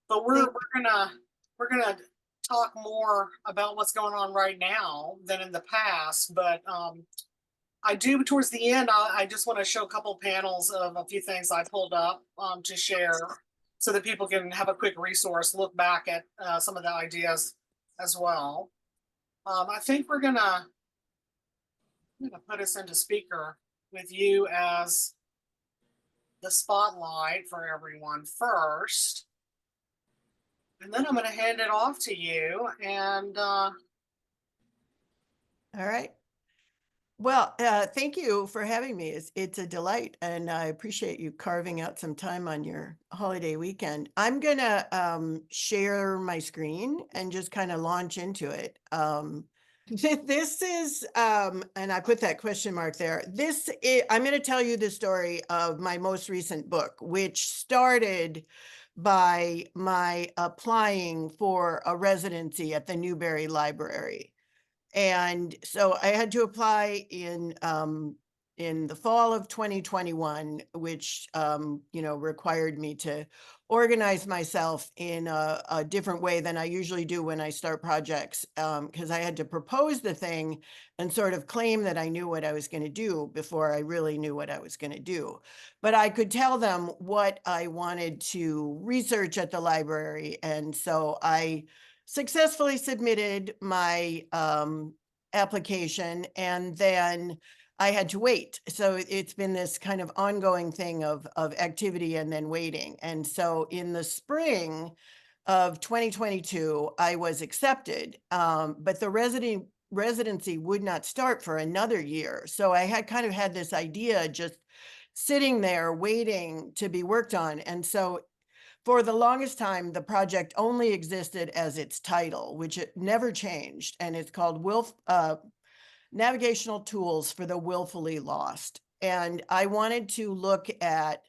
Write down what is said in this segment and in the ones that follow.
But Thank we're gonna talk more about what's going on right now than in the past. But I do towards the end. I just want to show a couple panels of a few things I pulled up to share, so that people can have a quick resource, look back at some of the ideas as well. I think I'm gonna put us into speaker with you as the spotlight for everyone first, and then I'm going to hand it off to you. And All right. Well, thank you for having me. It's a delight, and I appreciate you carving out some time on your holiday weekend. I'm gonna share my screen and just kind of launch into it. This is, and I put that question mark there. I'm going to tell you the story of my most recent book, which started by my applying for a residency at the Newberry Library. And so I had to apply in the fall of 2021, which, required me to organize myself in a different way than I usually do when I start projects, because I had to propose the thing and sort of claim that I knew what I was going to do before I really knew what I was going to do. But I could tell them what I wanted to research at the library. And so I successfully submitted my application, and then I had to wait. So it's been this kind of ongoing thing of activity and then waiting. And so in the spring of 2022, I was accepted, but the residency would not start for another year. So I had kind of had this idea just sitting there waiting to be worked on. And so for the longest time, the project only existed as its title, which it never changed, and it's called Navigational Tools for the Willfully Lost. And I wanted to look at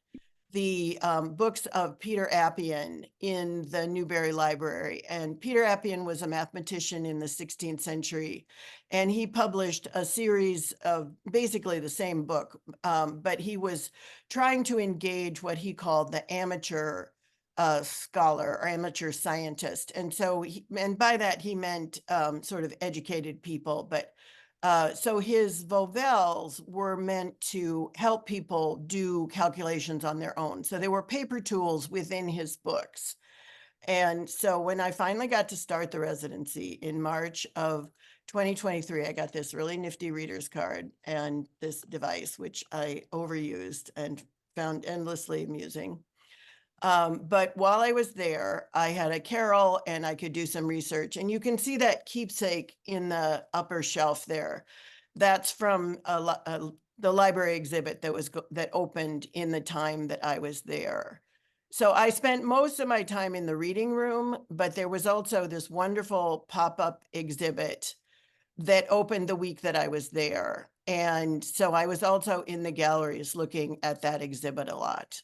the books of Peter Appian in the Newberry Library. And Peter Appian was a mathematician in the 16th century, and he published a series of basically the same book, but he was trying to engage what he called the amateur scholar or amateur scientist. And so, and by that he meant sort of educated people, but so his Vovels were meant to help people do calculations on their own. So they were paper tools within his books. And so when I finally got to start the residency in March of 2023, I got this really nifty reader's card and this device, which I overused and found endlessly amusing. But while I was there, I had a carol and I could do some research. And you can see that keepsake in the upper shelf there. That's from the library exhibit that opened in the time that I was there. So I spent most of my time in the reading room, but there was also this wonderful pop-up exhibit that opened the week that I was there. And so I was also in the galleries looking at that exhibit a lot.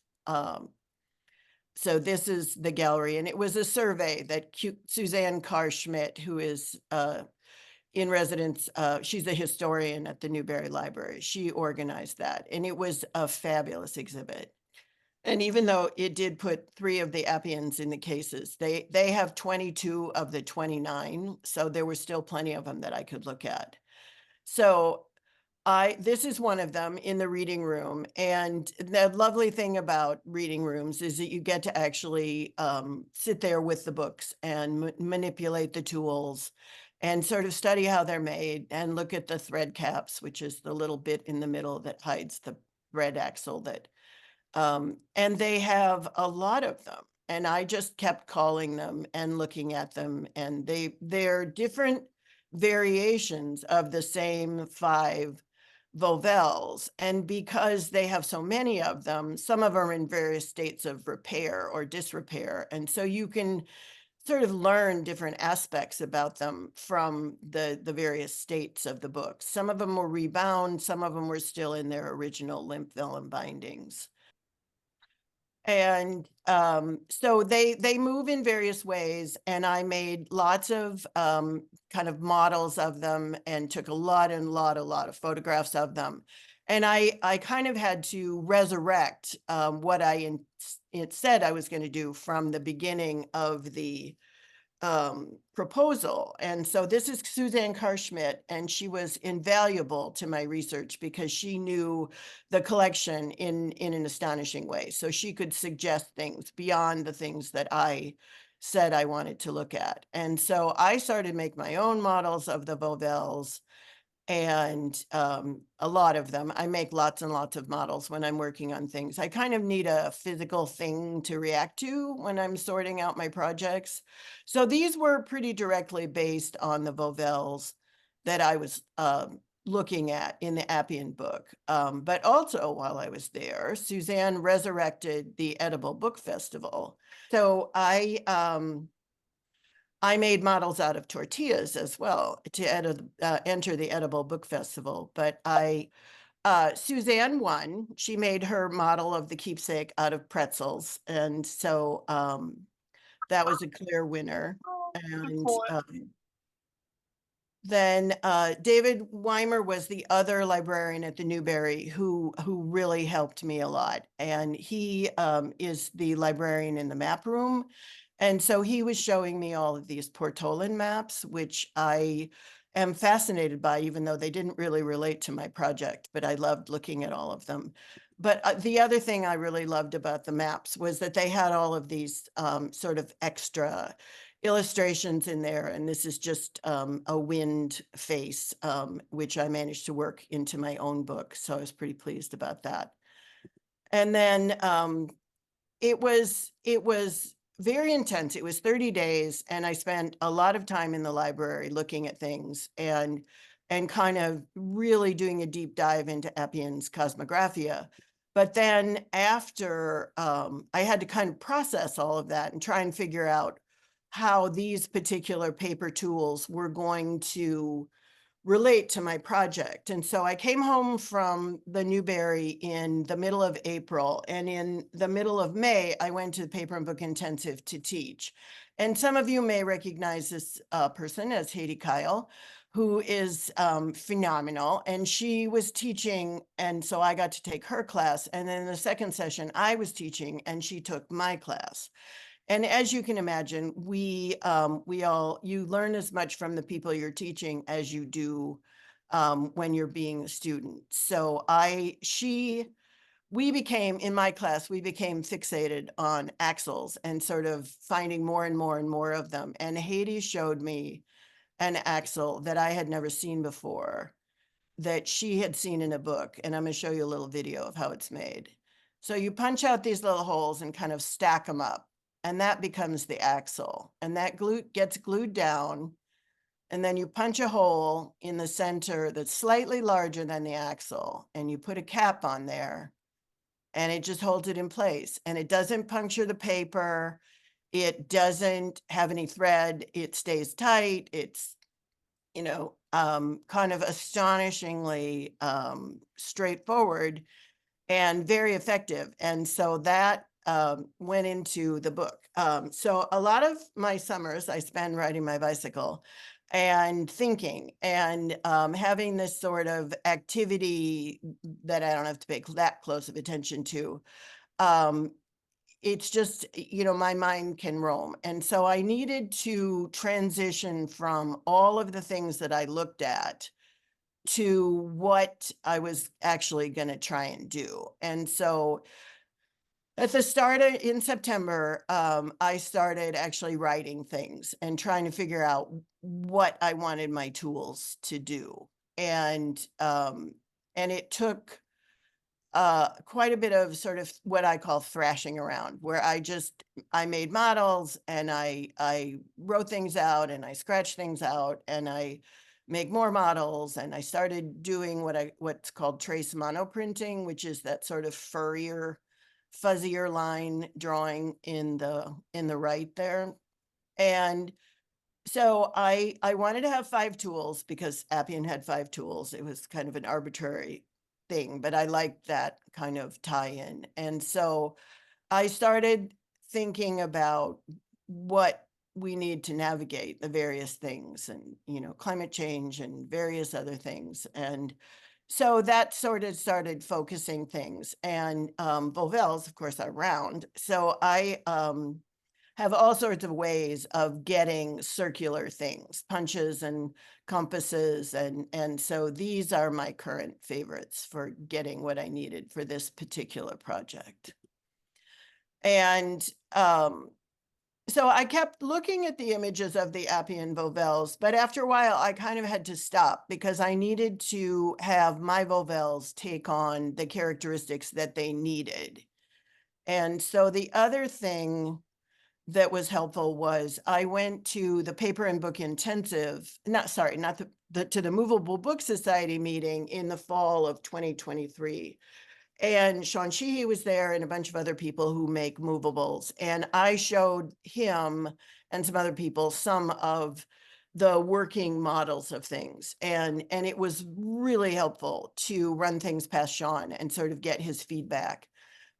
So this is the gallery, and it was a survey that Suzanne Carr-Schmidt, who is in residence, she's a historian at the Newberry Library. She organized that, and it was a fabulous exhibit. And even though it did put 3 of the Appians in the cases, they have 22 of the 29, so there were still plenty of them that I could look at. So this is one of them in the reading room. And the lovely thing about reading rooms is that you get to actually sit there with the books and manipulate the tools and sort of study how they're made and look at the thread caps, which is the little bit in the middle that hides the thread axle and they have a lot of them. And I just kept calling them and looking at them, and they're different variations of the same 5 Vovels. And because they have so many of them, some of them are in various states of repair or disrepair. And so you can sort of learn different aspects about them from the various states of the books. Some of them were rebound, some of them were still in their original limp vellum bindings. And so they move in various ways, and I made lots of kind of models of them and took a lot of photographs of them. And I kind of had to resurrect what I it said I was going to do from the beginning of the proposal. And so this is Suzanne Karschmidt, and she was invaluable to my research because she knew the collection in an astonishing way. So she could suggest things beyond the things that I said I wanted to look at. And so I started to make my own models of the Vauvells, and a lot of them. I make lots and lots of models when I'm working on things. I kind of need a physical thing to react to when I'm sorting out my projects. So these were pretty directly based on the Vauvells that I was looking at in the Appian book. But also while I was there, Suzanne resurrected the Edible Book Festival. So I made models out of tortillas as well to enter the Edible Book Festival. But Suzanne won. She made her model of the keepsake out of pretzels. And so that was a clear winner. Oh, And excellent. then David Weimer was the other librarian at the Newberry who really helped me a lot. And he is the librarian in the map room. And so he was showing me all of these Portolan maps, which I am fascinated by, even though they didn't really relate to my project, but I loved looking at all of them. But the other thing I really loved about the maps was that they had all of these sort of extra illustrations in there. And this is just a wind face, which I managed to work into my own book. So I was pretty pleased about that. And then it was very intense. It was 30 days, and I spent a lot of time in the library looking at things and kind of really doing a deep dive into Appian's Cosmographia. But then after I had to kind of process all of that and try and figure out how these particular paper tools were going to relate to my project. And so I came home from the Newberry in the middle of April, and in the middle of May, I went to the Paper and Book Intensive to teach. And some of you may recognize this person as Haiti Kyle, who is phenomenal. And she was teaching, and so I got to take her class. And then in the second session, I was teaching, and she took my class. And as you can imagine, you learn as much from the people you're teaching as you do when you're being a student. So in my class, we became fixated on axles and sort of finding more and more and more of them. And Haiti showed me an axle that I had never seen before, that she had seen in a book. And I'm going to show you a little video of how it's made. So you punch out these little holes and kind of stack them up, and that becomes the axle. And that gets glued down. And then you punch a hole in the center that's slightly larger than the axle, and you put a cap on there, and it just holds it in place. And it doesn't puncture the paper. It doesn't have any thread. It stays tight. It's, kind of astonishingly straightforward and very effective. And so that went into the book. So a lot of my summers I spend riding my bicycle and thinking and having this sort of activity that I don't have to pay that close of attention to. It's just, my mind can roam. And so I needed to transition from all of the things that I looked at to what I was actually going to try and do. And so at the start in September, I started actually writing things and trying to figure out what I wanted my tools to do. And it took quite a bit of sort of what I call thrashing around, where I made models and I wrote things out and I scratched things out and I make more models, and I started doing what's called trace monoprinting, which is that sort of fuzzier line drawing in the right there. And so I wanted to have 5 tools because Appian had 5 tools. It was kind of an arbitrary thing, but I liked that kind of tie-in. And so I started thinking about what we need to navigate the various things and, climate change and various other things. And So that sort of started focusing things, and Vovels, of course, are round. So I have all sorts of ways of getting circular things, punches and compasses, and so these are my current favorites for getting what I needed for this particular project. And so I kept looking at the images of the Appian Vovels, but after a while I kind of had to stop because I needed to have my Vovels take on the characteristics that they needed. And so the other thing that was helpful was I went to the Paper and Book Intensive, not to the Movable Book Society meeting in the fall of 2023. And Sean Sheehy was there and a bunch of other people who make movables. And I showed him and some other people some of the working models of things. And it was really helpful to run things past Sean and sort of get his feedback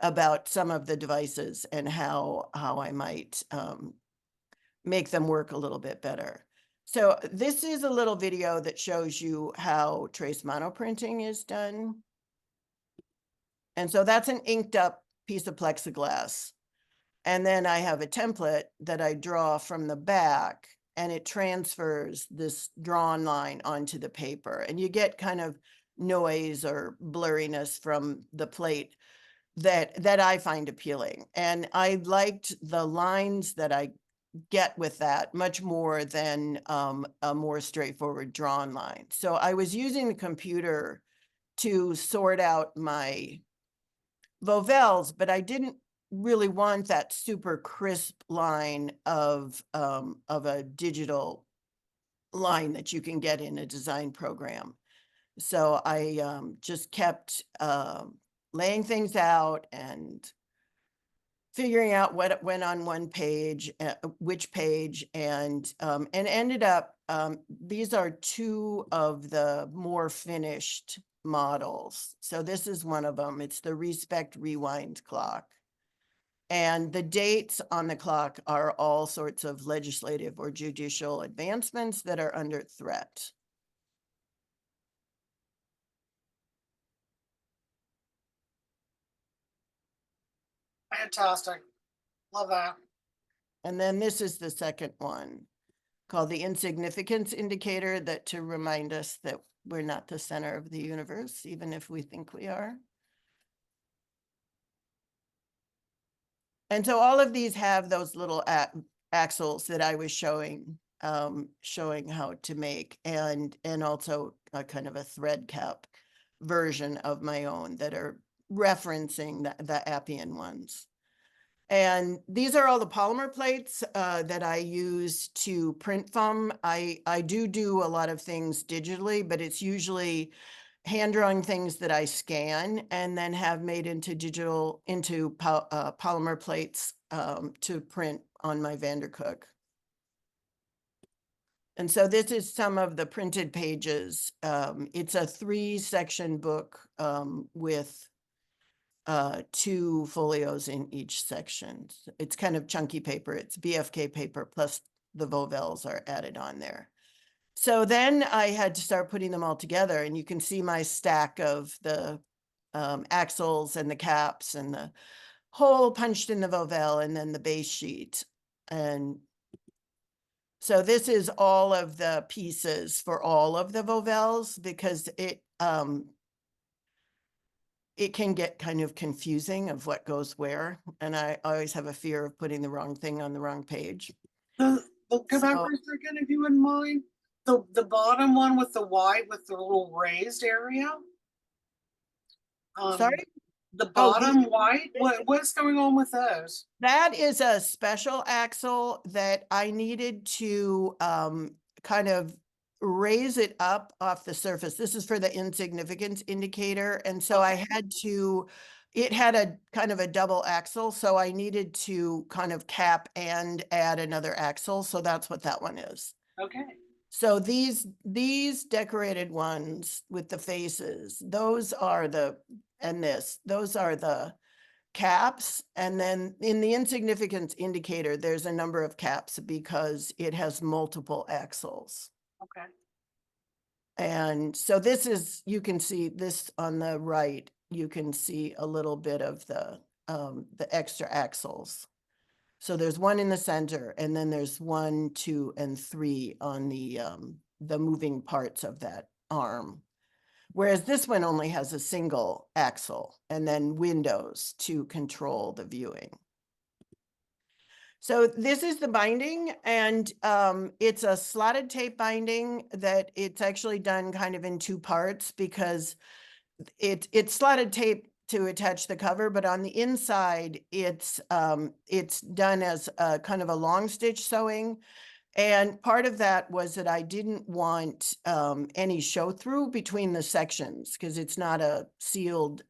about some of the devices and how I might make them work a little bit better. So this is a little video that shows you how trace monoprinting is done. And so that's an inked up piece of plexiglass. And then I have a template that I draw from the back, and it transfers this drawn line onto the paper. And you get kind of noise or blurriness from the plate that I find appealing. And I liked the lines that I get with that much more than a more straightforward drawn line. So I was using the computer to sort out my Vovels, but I didn't really want that super crisp line of a digital line that you can get in a design program. So I just kept laying things out and figuring out what went on one page, which page, and ended up, these are two of the more finished models. So this is one of them. It's the Respect Rewind clock. And the dates on the clock are all sorts of legislative or judicial advancements that are under threat. Fantastic. Love that. And then this is the second one, called the insignificance indicator, that to remind us that we're not the center of the universe, even if we think we are. And so all of these have those little axles that I was showing how to make, and also a kind of a thread cap version of my own that are referencing the Appian ones. And these are all the polymer plates that I use to print from. I do a lot of things digitally, but it's usually hand drawing things that I scan and then have made into polymer plates to print on my Vandercook. And so this is some of the printed pages. It's a 3-section book with 2 folios in each section. It's kind of chunky paper. It's BFK paper, plus the Vovels are added on there. So then I had to start putting them all together, and you can see my stack of the axles and the caps and the hole punched in the Vovel and then the base sheet. And so this is all of the pieces for all of the Vovels, because it can get kind of confusing of what goes where. And I always have a fear of putting the wrong thing on the wrong page. Go back So- for a second, if you wouldn't mind. The bottom one with the white with the little raised area. Sorry? The Oh, bottom white. What's going on with those? That is a special axle that I needed to kind of raise it up off the surface. This is for the insignificance indicator. And so I had to, it had a kind of a double axle. So I needed to kind of cap and add another axle. So that's what that one is. Okay. So these decorated ones with the faces, those are the caps. And then in the insignificance indicator, there's a number of caps because it has multiple axles. Okay. And so this is, you can see this on the right, you can see a little bit of the extra axles. So there's one in the center, and then there's 1, 2, and 3 on the moving parts of that arm. Whereas this one only has a single axle and then windows to control the viewing. So this is the binding, and it's a slotted tape binding that it's actually done kind of in 2 parts, because it's slotted tape to attach the cover, but on the inside it's done as a kind of a long stitch sewing. And part of that was that I didn't want any show through between the sections, because it's not a sealed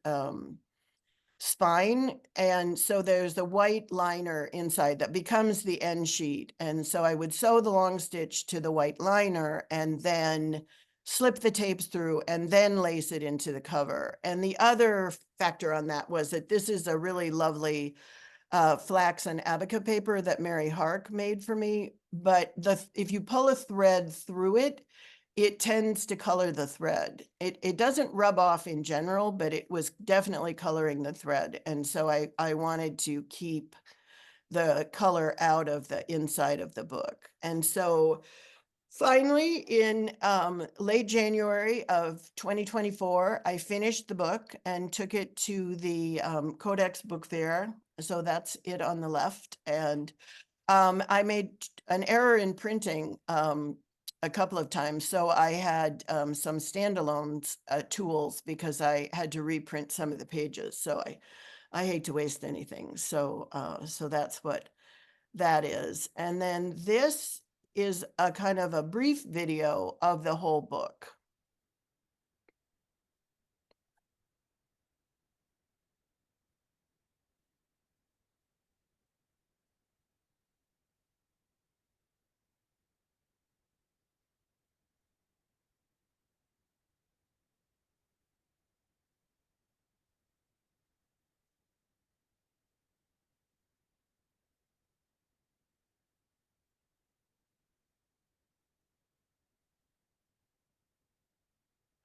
spine. And so there's a white liner inside that becomes the end sheet. And so I would sew the long stitch to the white liner and then slip the tapes through and then lace it into the cover. And the other factor on that was that this is a really lovely flax and abaca paper that Mary Hark made for me. But if you pull a thread through it, it tends to color the thread. It doesn't rub off in general, but it was definitely coloring the thread. And so I wanted to keep the color out of the inside of the book. And so finally, in late January of 2024, I finished the book and took it to the Codex Book Fair. So that's it on the left. And I made an error in printing a couple of times. So I had some standalone tools, because I had to reprint some of the pages. So I hate to waste anything. So so that's what that is. And then this is a kind of a brief video of the whole book.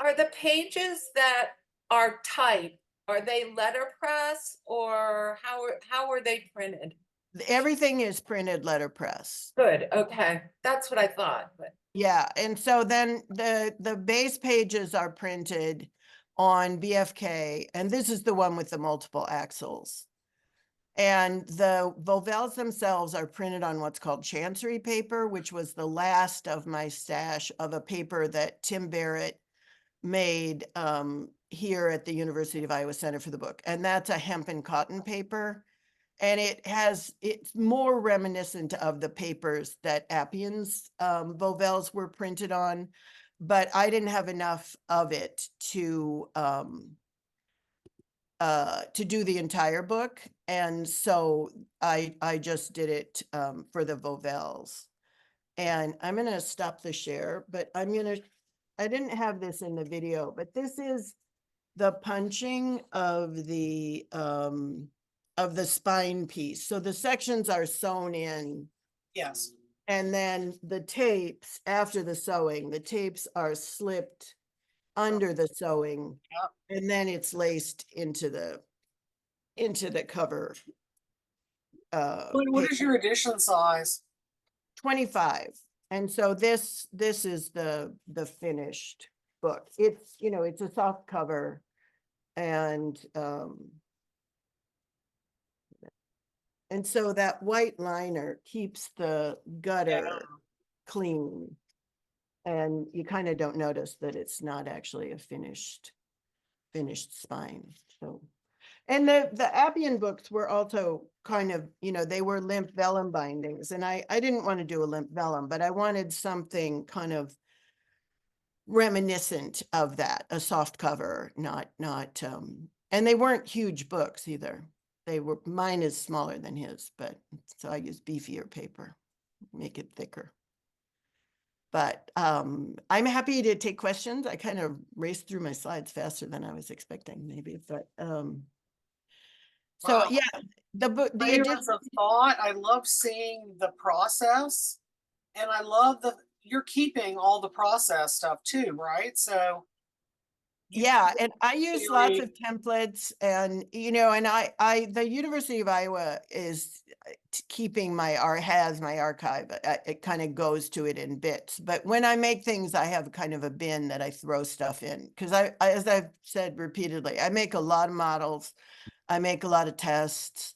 Are the pages that are typed, are they letterpress, or how are they printed? Everything is printed letterpress. Good, okay, that's what I thought, but Yeah, and so then the base pages are printed on BFK, and this is the one with the multiple axles. And the Vovels themselves are printed on what's called chancery paper, which was the last of my stash of a paper that Tim Barrett made here at the University of Iowa Center for the Book. And that's a hemp and cotton paper. And it's more reminiscent of the papers that Appian's Vovels were printed on, but I didn't have enough of it to do the entire book. And so I just did it for the Vovels. And I'm gonna stop the share, but I didn't have this in the video, but this is the punching of the spine piece. So the sections are sewn in, Yes. and then the tapes, after the sewing, the tapes are slipped under the sewing, Yep. and then it's laced into the cover. What is your edition size? 25. And so this is the finished book. It's, it's a soft cover, and so that white liner keeps the gutter clean, and you kind of don't notice that it's not actually a finished spine. So, and the Appian books were also kind of, they were limp vellum bindings, and I didn't want to do a limp vellum, but I wanted something kind of reminiscent of that, a soft cover, not and they weren't huge books either. Mine is smaller than his, but so I use beefier paper, make it thicker. But I'm happy to take questions. I kind of raced through my slides faster than I was expecting, maybe, but so Wow. yeah, the book, the Layers edition. of thought. I love seeing the process, and I love you're keeping all the process stuff too, right? So you Yeah, and I use lots theory, of templates and, and the University of Iowa is keeping has my archive. It kind of goes to it in bits. But when I make things, I have kind of a bin that I throw stuff in. Because as I've said repeatedly, I make a lot of models. I make a lot of tests.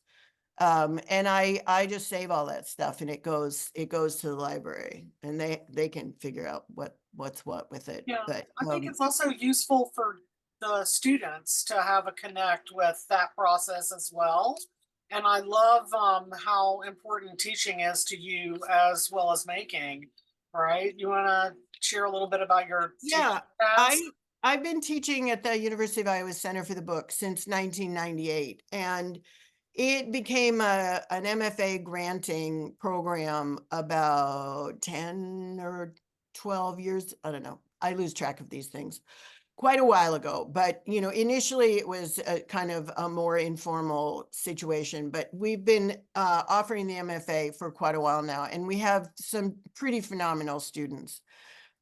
And I just save all that stuff and it goes to the library and they can figure out what's what with it. yeah, But I think it's also useful for the students to have a connect with that process as well. And I love how important teaching is to you as well as making, right? You want to share a little bit about your teaching yeah, paths? I've been teaching at the University of Iowa Center for the Book since 1998, and it became an MFA granting program about 10 or 12 years. I don't know. I lose track of these things. Quite a while ago, but initially it was a kind of a more informal situation, but we've been offering the MFA for quite a while now, and we have some pretty phenomenal students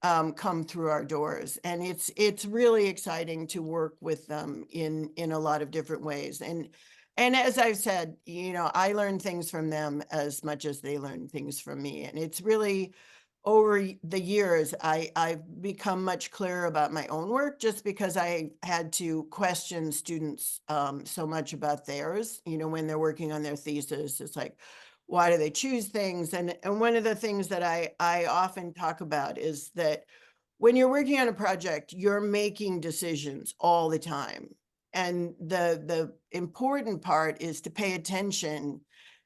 come through our doors, and it's really exciting to work with them in a lot of different ways. And as I've said, I learn things from them as much as they learn things from me, and it's really over the years I've become much clearer about my own work just because I had to question students so much about theirs. When they're working on their thesis, it's like, why do they choose things? And one of the things that I often talk about is that when you're working on a project, you're making decisions all the time. And the important part is to pay attention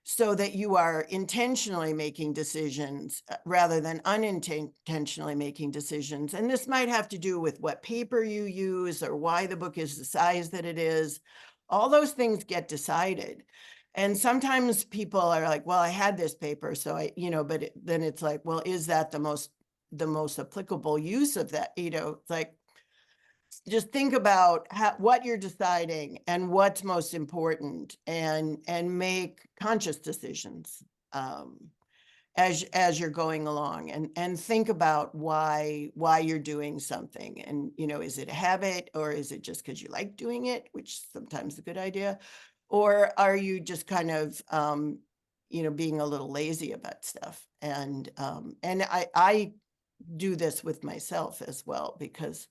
so that you are intentionally making decisions rather than unintentionally making decisions. And this might have to do with what paper you use or why the book is the size that it is. All those things get decided. And sometimes people are like, well, I had this paper, so but then it's like, well, is that the most applicable use of that? It's like, just think about what you're deciding and what's most important, and make conscious decisions as you're going along, and think about why you're doing something. And is it a habit, or is it just because you like doing it, which sometimes is a good idea, or are you just kind of being a little lazy about stuff? And I do this with myself as well, because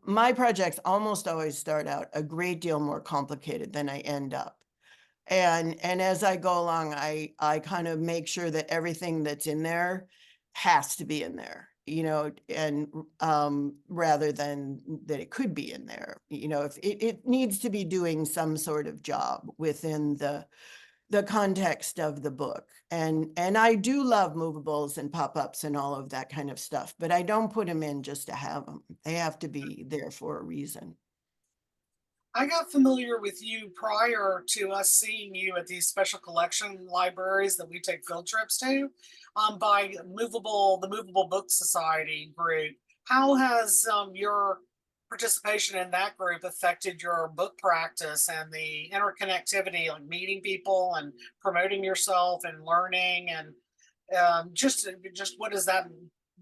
my projects almost always start out a great deal more complicated than I end up. And as I go along, I kind of make sure that everything that's in there has to be in there, and rather than that it could be in there. If it needs to be doing some sort of job within the context of the book. And I do love movables and pop-ups and all of that kind of stuff, but I don't put them in just to have them. They have to be there for a reason. I got familiar with you prior to us seeing you at these special collection libraries that we take field trips to, by the Movable Book Society group. How has your participation in that group affected your book practice and the interconnectivity, like meeting people and promoting yourself and learning, and just what has that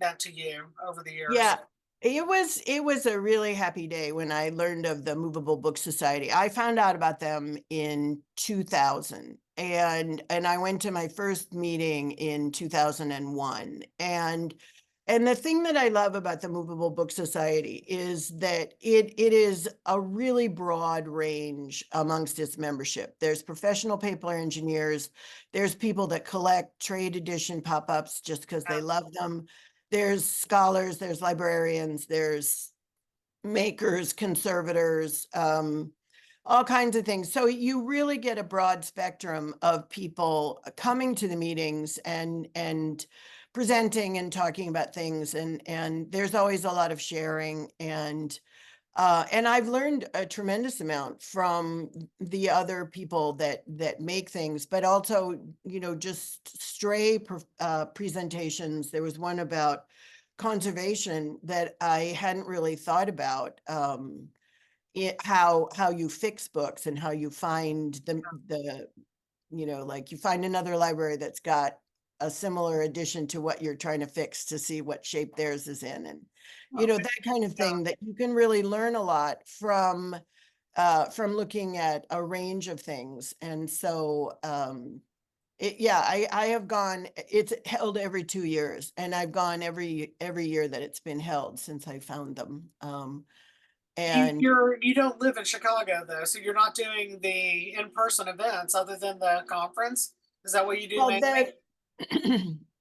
meant to you over the years? Yeah, it was a really happy day when I learned of the Movable Book Society. I found out about them in 2000, and I went to my first meeting in 2001. And the thing that I love about the Movable Book Society is that it is a really broad range amongst its membership. There's professional paper engineers, there's people that collect trade edition pop-ups just because they love them. There's scholars, there's librarians, there's makers, conservators, all kinds of things. So you really get a broad spectrum of people coming to the meetings and presenting and talking about things. And there's always a lot of sharing, and I've learned a tremendous amount from the other people that make things, but also, just stray presentations. There was one about conservation that I hadn't really thought about. How you fix books and how you find like you find another library that's got a similar addition to what you're trying to fix to see what shape theirs is in, and you know, Okay. that kind of Yeah. thing, that you can really learn a lot from looking at a range of things. And so yeah, I have gone, it's held every 2 years, and I've gone every year that it's been held since I found them. And You don't live in Chicago though, so you're not doing the in-person events other than the conference? Is that what you do well, mainly?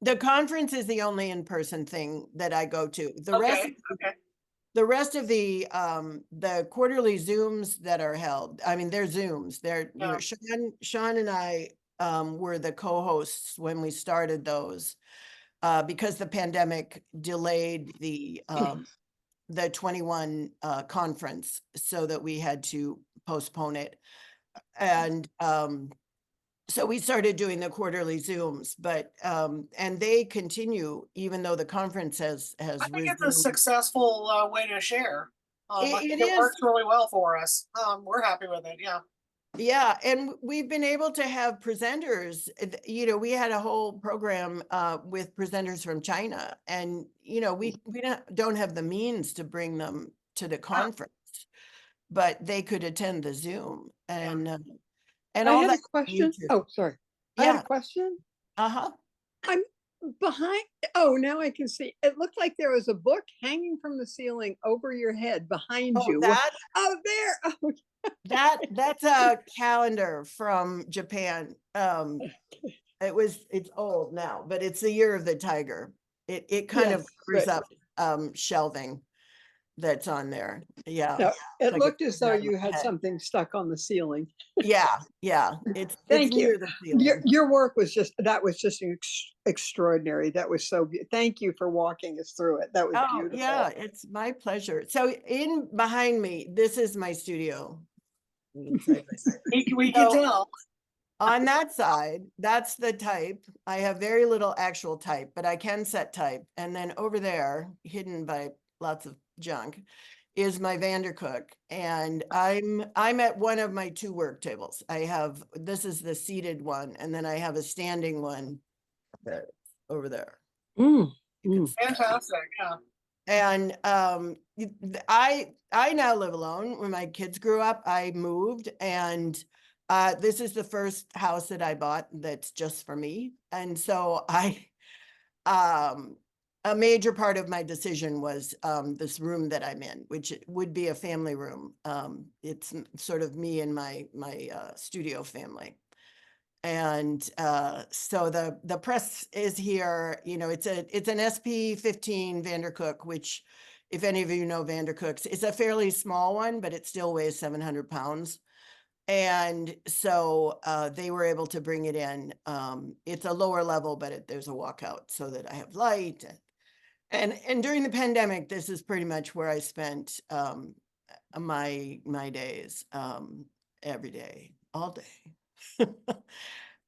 the conference is the only in-person thing that I go to. Okay, okay, The rest of the quarterly Zooms that are held, I mean, they're Zooms. They're, you know, yeah, Sean and I were the co-hosts when we started those because the pandemic delayed the 21 conference, so that we had to postpone it. And so we started doing the quarterly Zooms, but and they continue even though the conference has I think it's a resumed. successful way to share. I think It it is. works really well for us. We're happy with it, yeah. Yeah, and we've been able to have presenters, you know, we had a whole program with presenters from China, and you know, we don't have the means to bring them to the Yeah, conference, but they could attend the Zoom, yeah. and I all had that a question. YouTube. Oh, sorry. I had a Yeah. question. Uh-huh. I'm behind. Oh, now I can see. It looked like there was a book hanging from the ceiling over your head behind Oh, you. Oh, there. Oh, that's a calendar from Japan. It's old now, but it's the year of the tiger. It kind of yes, covers but up shelving that's on there. Yeah. no, it Like it looked as comes though out of you my had head. something stuck on the ceiling. Yeah, yeah. It's Thank you. near the ceiling. Your work was just extraordinary. That was so. Thank you for walking us through it. That was Oh, beautiful. yeah, it's my pleasure. So in behind me, this is my studio. Side by side. We can So tell. on that side, that's the type. I have very little actual type, but I can set type. And then over there, hidden by lots of junk, is my Vandercook. And I'm at one of my 2 work tables. This is the seated one, and then I have a standing one over there. Mm, You can mm. see that. Fantastic, yeah. And I now live alone. When my kids grew up, I moved, and this is the first house that I bought that's just for me. And so a major part of my decision was this room that I'm in, which would be a family room. It's sort of me and my studio family. And so the press is here. You know, it's an SP-15 Vandercook, which, if any of you know Vandercooks, it's a fairly small one, but it still weighs 700 pounds. And so they were able to bring it in. It's a lower level, but there's a walkout so that I have light. And during the pandemic, this is pretty much where I spent my days, every day, all day.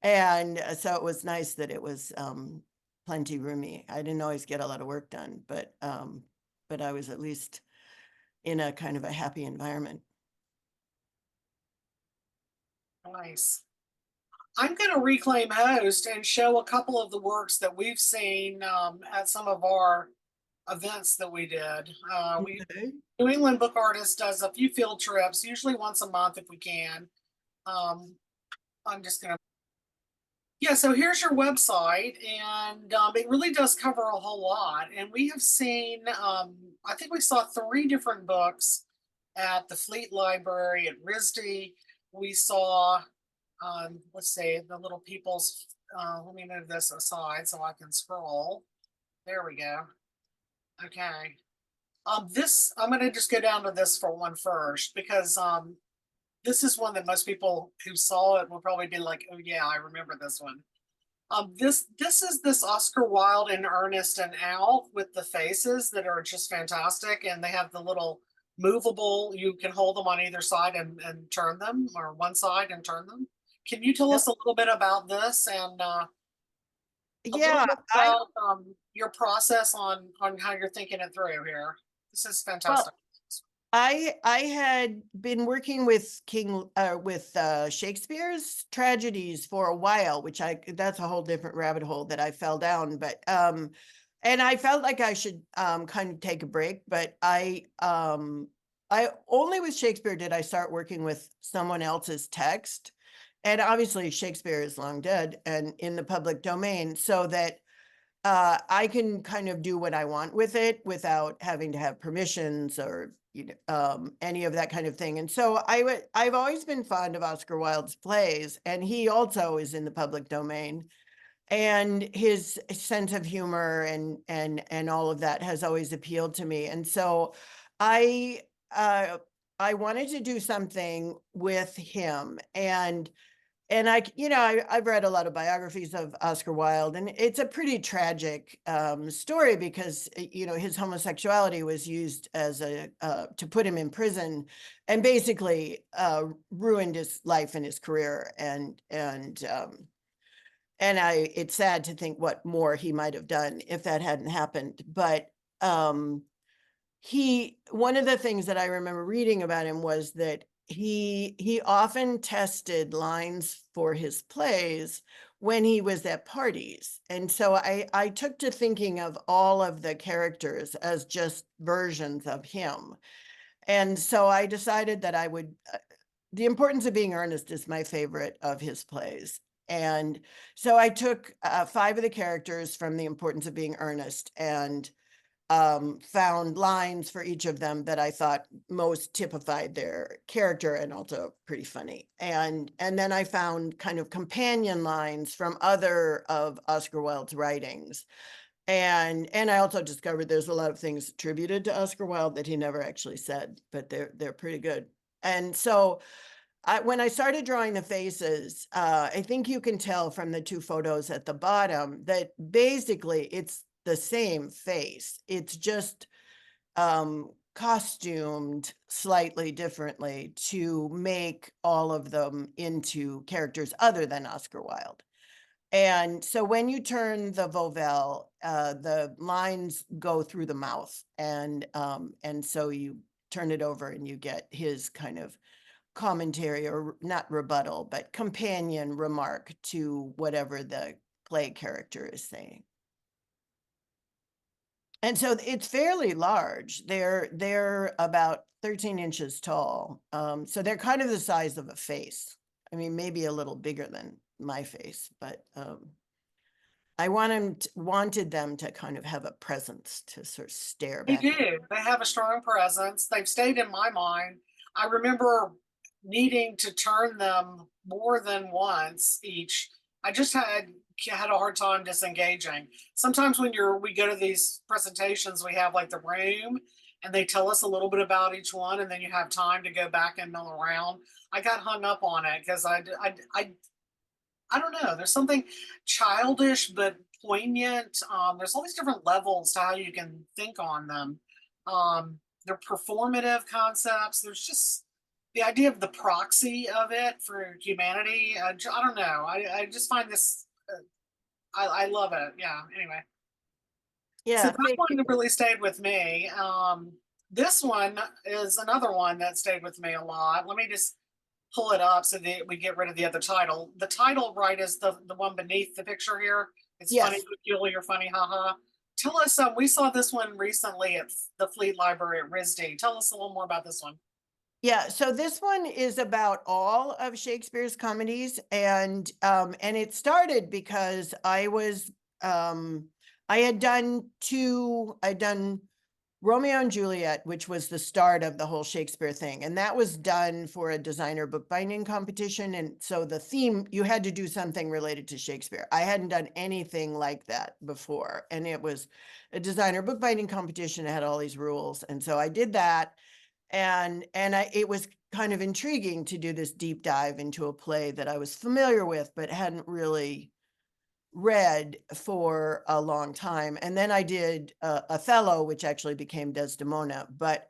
And so it was nice that it was plenty roomy. I didn't always get a lot of work done, but I was at least in a kind of a happy environment. Nice. I'm going to reclaim host and show a couple of the works that we've seen at some of our events that we did. Okay. New England Book Artist does a few field trips, usually once a month if we can. I'm just gonna. Yeah, so here's your website, and it really does cover a whole lot. And we have seen, I think we saw 3 different books at the Fleet Library at RISD. We saw, let's see, the Little People's. Let me move this aside so I can scroll. There we go. Okay. This I'm gonna just go down to this for one first because this is one that most people who saw it will probably be like, oh yeah, I remember this one. This is this Oscar Wilde in Earnest and Out with the faces that are just fantastic, and they have the little movable. You can hold them on either side and turn them, or one side and turn them. Can you tell Yep. us a little bit about this and a little Yeah, bit about your process on how you're thinking it through here? This is well, fantastic. I had been working with Shakespeare's tragedies for a while, which that's a whole different rabbit hole that I fell down. But and I felt like I should kind of take a break. But I only with Shakespeare did I start working with someone else's text, and obviously Shakespeare is long dead and in the public domain, so that I can kind of do what I want with it without having to have permissions or any of that kind of thing. And so I've always been fond of Oscar Wilde's plays, and he also is in the public domain. And his sense of humor and all of that has always appealed to me. And so I I wanted to do something with him, and I've read a lot of biographies of Oscar Wilde, and it's a pretty tragic story because, his homosexuality was used as to put him in prison, and basically ruined his life and his career. It's sad to think what more he might have done if that hadn't happened. But one of the things that I remember reading about him was that he often tested lines for his plays when he was at parties. And so I took to thinking of all of the characters as just versions of him. And so I decided that I would The Importance of Being Earnest is my favorite of his plays. And so I took 5 of the characters from The Importance of Being Earnest and found lines for each of them that I thought most typified their character and also pretty funny. And then I found kind of companion lines from other of Oscar Wilde's writings. And I also discovered there's a lot of things attributed to Oscar Wilde that he never actually said, but they're pretty good. And so when I started drawing the faces, I think you can tell from the 2 photos at the bottom that basically it's the same face. It's just costumed slightly differently to make all of them into characters other than Oscar Wilde. And so when you turn the Vauvel, the lines go through the mouth, and so you turn it over and you get his kind of commentary, or not rebuttal, but companion remark to whatever the play character is saying. And so it's fairly large. They're about 13 inches tall. So they're kind of the size of a face. I mean, maybe a little bigger than my face, but I wanted them to kind of have a presence to sort of stare They back at. do. They have a strong presence. They've stayed in my mind. I remember needing to turn them more than once each. I just had a hard time disengaging. Sometimes when we go to these presentations, we have like the room and they tell us a little bit about each one, and then you have time to go back and mill around. I got hung up on it because I don't know. There's something childish but poignant. There's all these different levels to how you can think on them. They're performative concepts. There's just the idea of the proxy of it for humanity. I don't know. I just find this. I love it. Yeah. Anyway, so Yeah, that one really stayed with me. This one is another one that stayed with me a lot. Let me just pull it up so that we get rid of the other title. The title, right, is the one beneath the picture here. It's funny, yes. peculiar, funny, haha. Tell us, we saw this one recently at the Fleet Library at RISD. Tell us a little more about this one. Yeah, so this one is about all of Shakespeare's comedies, and it started because I'd done Romeo and Juliet, which was the start of the whole Shakespeare thing, and that was done for a designer bookbinding competition. And so the theme, you had to do something related to Shakespeare. I hadn't done anything like that before, and it was a designer bookbinding competition. It had all these rules, and so I did that. It was kind of intriguing to do this deep dive into a play that I was familiar with, but hadn't really read for a long time. And then I did Othello, which actually became Desdemona. But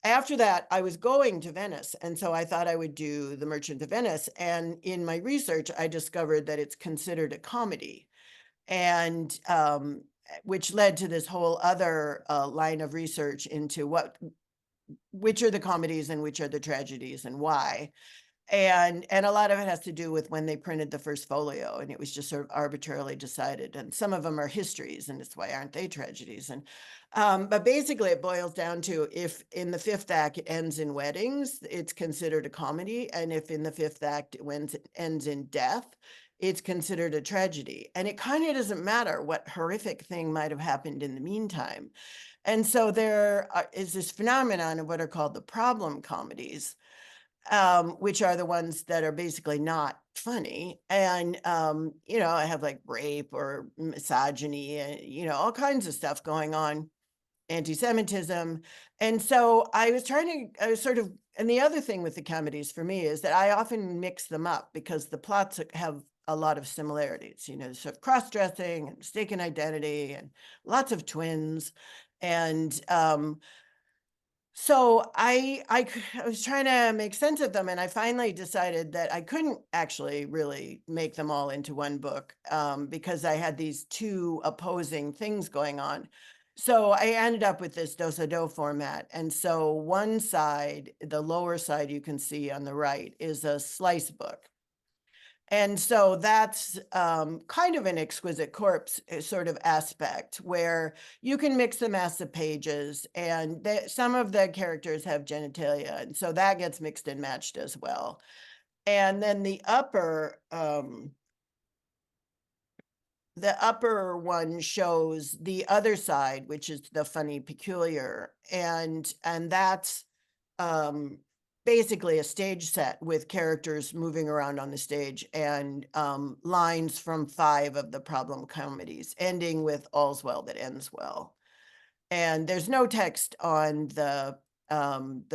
after that, I was going to Venice. And so I thought I would do The Merchant of Venice. And in my research, I discovered that it's considered a comedy. And which led to this whole other line of research into which are the comedies and which are the tragedies and why. And a lot of it has to do with when they printed the first folio, and it was just sort of arbitrarily decided. And some of them are histories, and it's why aren't they tragedies? And but basically it boils down to, if in the fifth act it ends in weddings, it's considered a comedy. And if in the fifth act it ends in death, it's considered a tragedy. And it kind of doesn't matter what horrific thing might have happened in the meantime. And so there is this phenomenon of what are called the problem comedies, which are the ones that are basically not funny. And, you know, I have like rape or misogyny and, you know, all kinds of stuff going on, anti-Semitism. And so I was sort of, and the other thing with the comedies for me is that I often mix them up because the plots have a lot of similarities, you know, sort of cross-dressing and mistaken identity and lots of twins. And, so I was trying to make sense of them, and I finally decided that I couldn't actually really make them all into one book, because I had these two opposing things going on. So I ended up with this dos-a-do format. And so one side, the lower side you can see on the right, is a slice book. And so that's kind of an exquisite corpse sort of aspect, where you can mix the mass of pages, and some of the characters have genitalia, and so that gets mixed and matched as well. And then the upper one shows the other side, which is the funny peculiar, and that's basically a stage set with characters moving around on the stage, and lines from 5 of the problem comedies, ending with all's well that ends well. And there's no text on the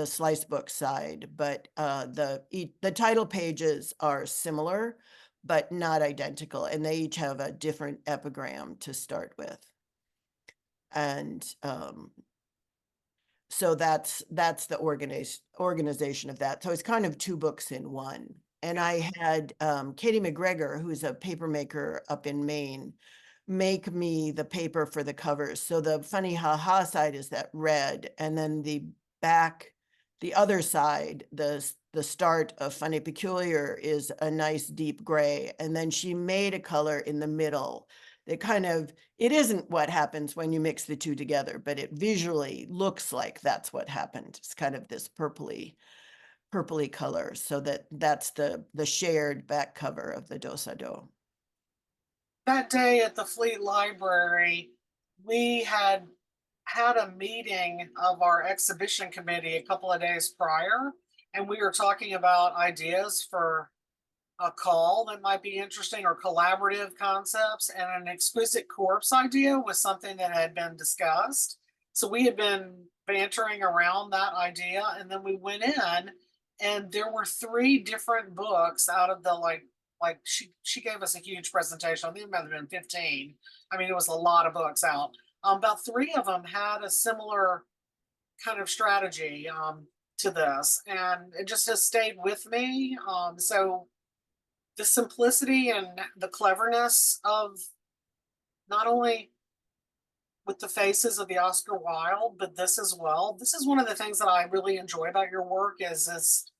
slice book side, but the title pages are similar, but not identical, and they each have a different epigram to start with. And so that's the organization of that. So it's kind of 2 books in one. And I had Katie McGregor, who's a paper maker up in Maine, make me the paper for the covers. So the funny ha-ha side is that red, and then the other side, the start of Funny Peculiar, is a nice deep gray. And then she made a color in the middle that kind of, it isn't what happens when you mix the two together, but it visually looks like that's what happened. It's kind of this purpley color. So that's the shared back cover of the dos-a-do. That day at the Fleet Library, we had a meeting of our exhibition committee a couple of days prior, and we were talking about ideas for a call that might be interesting, or collaborative concepts, and an exquisite corpse idea was something that had been discussed. So we had been bantering around that idea, and then we went in, and there were 3 different books out of the she gave us a huge presentation. I think it might have been 15. I mean, it was a lot of books out. About 3 of them had a similar kind of strategy to this, and it just has stayed with me. So the simplicity and the cleverness of, not only with the faces of the Oscar Wilde, but this as well. This is one of the things that I really enjoy about your work, is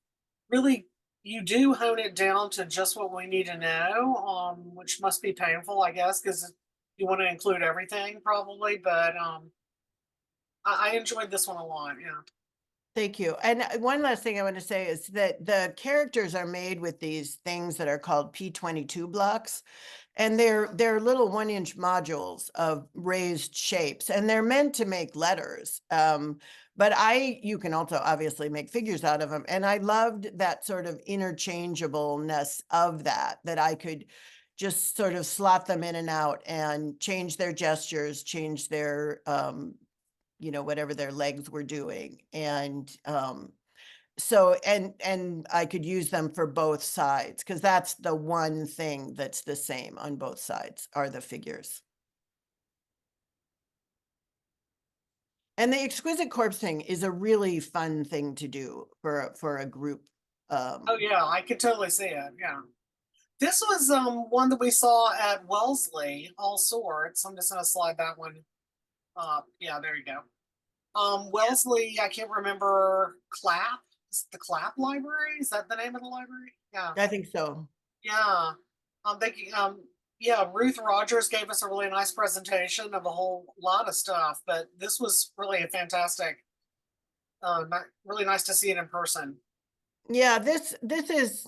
really, you do hone it down to just what we need to know, which must be painful, I guess, because you want to include everything probably, but I enjoyed this one a lot. Yeah. Thank you. And one last thing I want to say is that the characters are made with these things that are called P22 blocks, and they're little 1-inch modules of raised shapes, and they're meant to make letters. But you can also obviously make figures out of them. And I loved that sort of interchangeableness of that I could just sort of slot them in and out and change their gestures, change their, you know, whatever their legs were doing. And so, and I could use them for both sides, because that's the one thing that's the same on both sides, are the figures. And the exquisite corpse thing is a really fun thing to do for a group. Oh yeah, I could totally see it. Yeah. This was one that we saw at Wellesley, All Sorts. I'm just gonna slide that one up. Yeah, there you go. Wellesley, I can't remember, Clapp, is it the Clapp Library? Is that the name of the library? Yeah, I think so. yeah. Yeah, Ruth Rogers gave us a really nice presentation of a whole lot of stuff, but this was really a fantastic, really nice to see it in person. Yeah, this is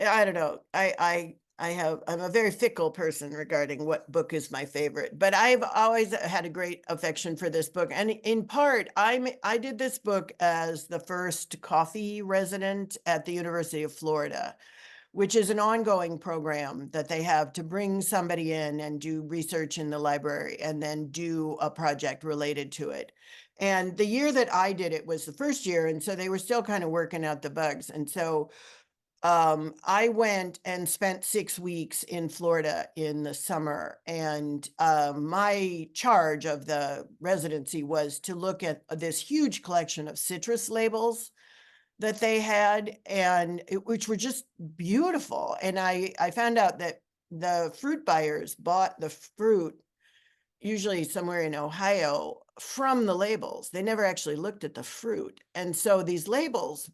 I don't know. I'm a very fickle person regarding what book is my favorite, but I've always had a great affection for this book. And in part, I did this book as the first coffee resident at the University of Florida, which is an ongoing program that they have to bring somebody in and do research in the library and then do a project related to it. And the year that I did it was the first year, and so they were still kind of working out the bugs. And so I went and spent 6 weeks in Florida in the summer, and my charge of the residency was to look at this huge collection of citrus labels that they had, and which were just beautiful. And I found out that the fruit buyers bought the fruit usually somewhere in Ohio from the labels. They never actually looked at the fruit. And so these labels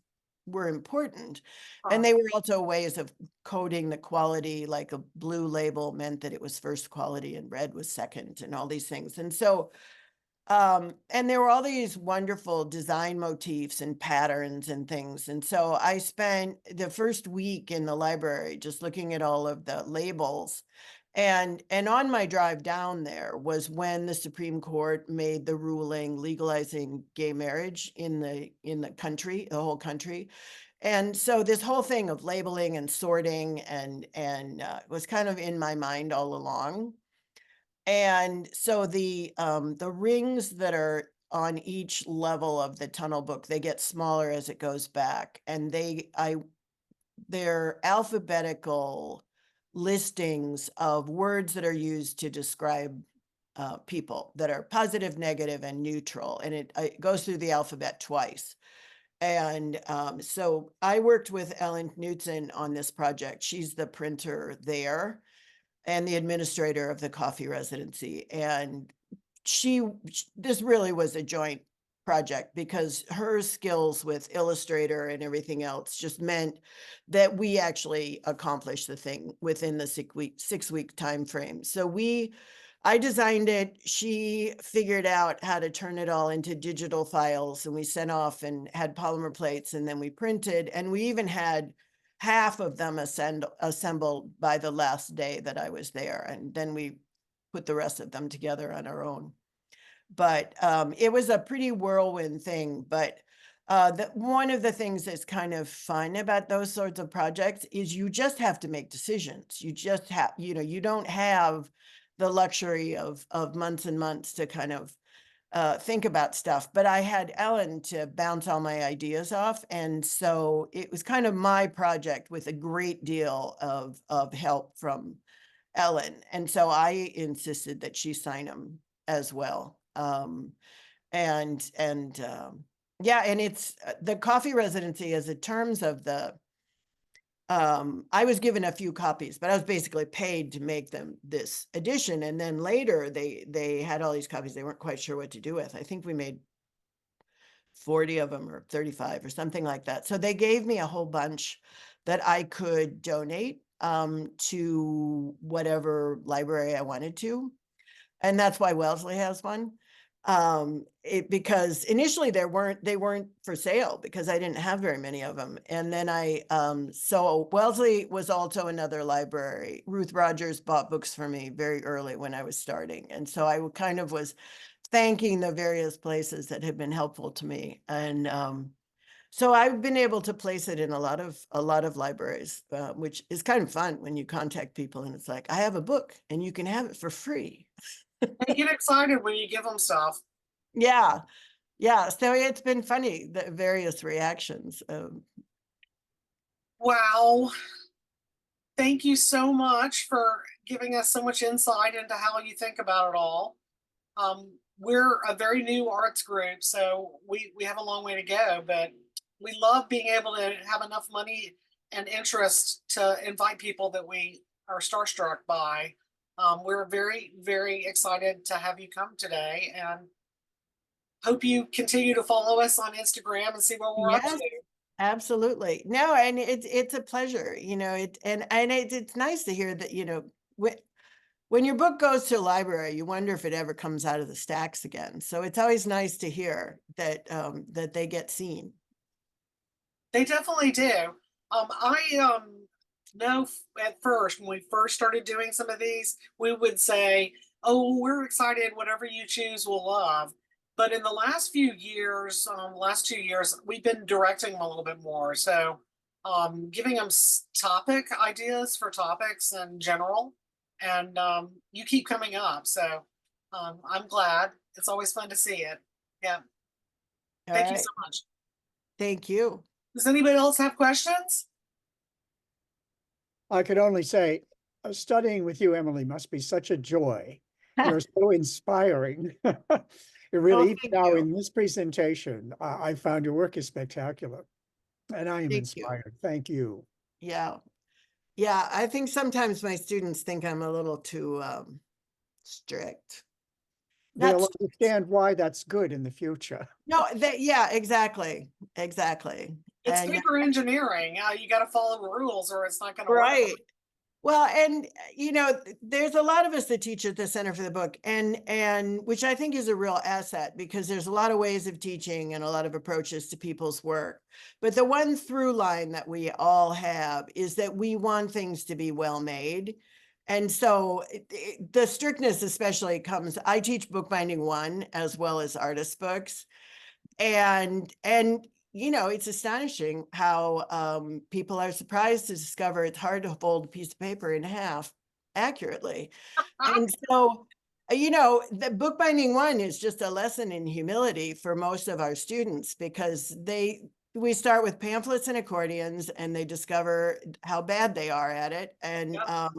were important. And they were also ways of coding the quality, like a blue label meant that it was first quality and red was second, and all these things. And so and there were all these wonderful design motifs and patterns and things. And so I spent the first week in the library just looking at all of the labels. And on my drive down there was when the Supreme Court made the ruling legalizing gay marriage in the country, the whole country. And so this whole thing of labeling and sorting and was kind of in my mind all along. And so the rings that are on each level of the tunnel book, they get smaller as it goes back, and they're alphabetical listings of words that are used to describe people that are positive, negative, and neutral, and it goes through the alphabet twice. And so I worked with Ellen Knutson on this project. She's the printer there and the administrator of the coffee residency. And this really was a joint project because her skills with Illustrator and everything else just meant that we actually accomplished the thing within the 6 week time frame. So I designed it. She figured out how to turn it all into digital files, and we sent off and had polymer plates, and then we printed, and we even had half of them assembled by the last day that I was there. And then we put the rest of them together on our own. But it was a pretty whirlwind thing. But one of the things that's kind of fun about those sorts of projects is you just have to make decisions. You just have, you don't have the luxury of months and months to kind of think about stuff. But I had Ellen to bounce all my ideas off. And so it was kind of my project with a great deal of help from Ellen. And so I insisted that she sign them as well. Yeah, and it's the coffee residency as in terms of I was given a few copies, but I was basically paid to make them this edition. And then later they had all these copies they weren't quite sure what to do with. I think we made 40 of them or 35 or something like that. So they gave me a whole bunch that I could donate to whatever library I wanted to. And that's why Wellesley has one. Because initially they weren't for sale because I didn't have very many of them. And then so Wellesley was also another library. Ruth Rogers bought books for me very early when I was starting. And so I kind of was thanking the various places that had been helpful to me. And so I've been able to place it in a lot of libraries, which is kind of fun when you contact people and it's like, I have a book and you can have it for free. They get excited when you give them stuff. Yeah. Yeah. So it's been funny, the various reactions. Wow. Thank you so much for giving us so much insight into how you think about it all. We're a very new arts group, so we have a long way to go, but we love being able to have enough money and interest to invite people that we are starstruck by. We're very, very excited to have you come today, and hope you continue to follow us on Instagram and see what we're up Yes. to. Absolutely. No, and it's a pleasure, it's nice to hear that, when your book goes to a library, you wonder if it ever comes out of the stacks again. So it's always nice to hear that that they get seen. They definitely do. I know at first when we first started doing some of these, we would say, "Oh, we're excited. Whatever you choose, we'll love." But in the last few years, last 2 years, we've been directing them a little bit more. So, giving them topic ideas for topics in general, and you keep coming up. So, I'm glad. It's always fun to see it. Yeah. All Thank you right. so much. Thank you. Does anybody else have questions? I could only say, studying with you, Emily, must be such a joy. You're so inspiring. It really, even thank now you. in this presentation, I found your work is spectacular. And I am Thank you. inspired. Thank you. Yeah. Yeah. I think sometimes my students think I'm a little too strict. They'll That's understand why that's good in the future. no, yeah, exactly. Exactly. It's And paper engineering. You got to follow the rules or it's not going to work. right. Well, and there's a lot of us that teach at the Center for the Book, and which I think is a real asset because there's a lot of ways of teaching and a lot of approaches to people's work. But the one through line that we all have is that we want things to be well made. And so the strictness especially comes, I teach bookbinding 1 as well as artist books. And it's astonishing how people are surprised to discover it's hard to fold a piece of paper in half accurately. And so, the bookbinding 1 is just a lesson in humility for most of our students because we start with pamphlets and accordions and they discover how bad they are at it. And Yep.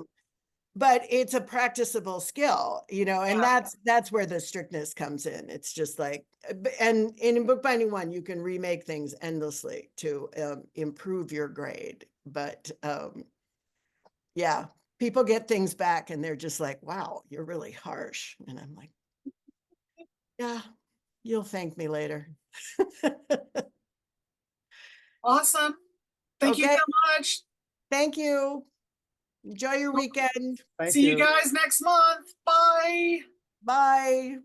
but it's a practicable skill, and Yeah. that's where the strictness comes in. It's just like, and in bookbinding 1, you can remake things endlessly to improve your grade. But yeah, people get things back and they're just like, wow, you're really harsh. And I'm like, yeah, you'll thank me later. Awesome. Thank you Okay, so much. thank you. Enjoy your weekend. Thank See you you. guys next month. Bye. Bye.